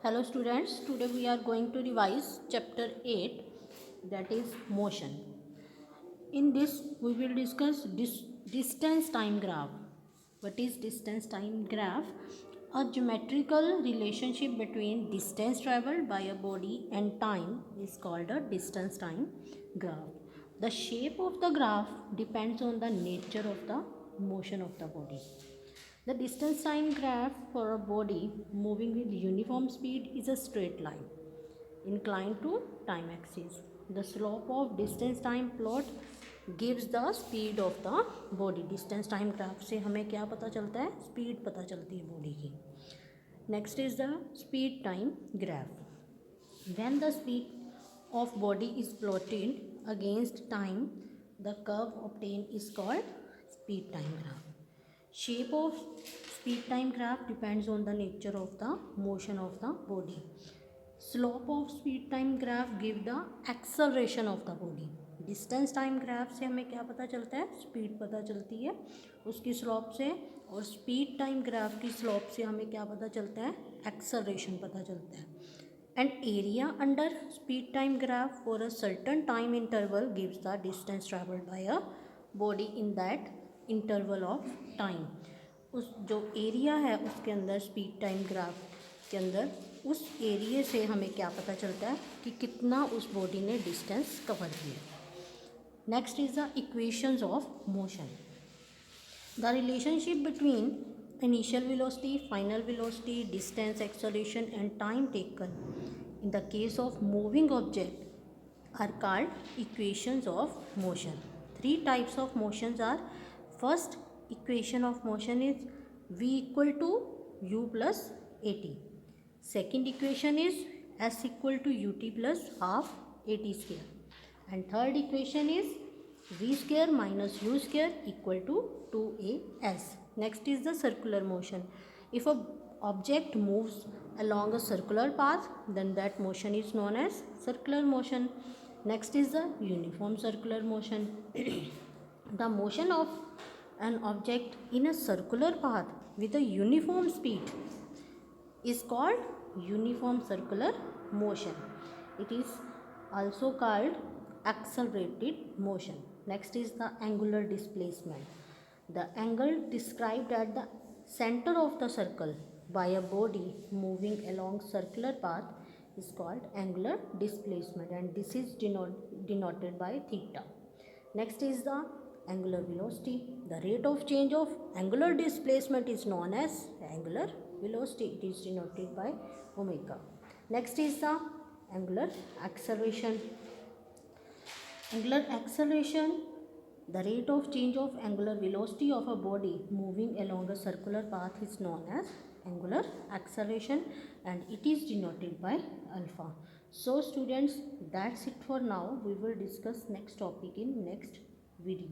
Hello students, today we are going to revise chapter 8, that is motion. In this we will discuss distance time graph. What is distance time graph? A geometrical relationship between distance traveled by a body and time is called a distance time graph. The shape of the graph depends on the nature of the motion of the body. The distance time graph for a body moving with uniform speed is a straight line inclined to time axis. The slope of distance time plot gives the speed of the body. Distance time graph से हमें क्या पता चलता है? Speed पता चलती है body की. Next is the speed time graph. When the speed of body is plotted against time, the curve obtained is called speed time graph. Shape of speed time graph depends on the nature of the motion of the body. Slope of speed time graph give the acceleration of the body. Distance time graph से हमें क्या पता चलता है? Speed पता चलती है उसकी स्लोप से, और स्पीड टाइम ग्राफ की स्लोप से हमें क्या पता चलता है? एक्सेलरेशन पता चलता है. And area under speed time graph for a certain time interval gives the distance traveled by a body in that interval of time. उस जो एरिया है उसके अंदर स्पीड टाइम ग्राफ के अंदर उस एरिया से हमें क्या पता चलता है कि कितना उस बॉडी ने डिस्टेंस कवर किया. Next is the equations of motion. The relationship between initial velocity, final velocity, distance, acceleration and time taken in the case of moving object are called equations of motion. Three types of motions are: first equation of motion is v equal to u plus at. Second equation is s equal to ut plus half at square. And third equation is v square minus u square equal to 2as. Next is the circular motion. If a object moves along a circular path, then that motion is known as circular motion. Next is the uniform circular motion. The motion of an object in a circular path with a uniform speed is called uniform circular motion. It is also called accelerated motion. Next is the angular displacement. The angle described at the center of the circle by a body moving along circular path is called angular displacement, and this is denoted by theta. Next is the angular velocity. The rate of change of angular displacement is known as angular velocity. It is denoted by omega. Next is the angular acceleration. Angular acceleration, the rate of change of angular velocity of a body moving along a circular path is known as angular acceleration, and it is denoted by alpha. So students, that's it for now. We will discuss next topic in next video.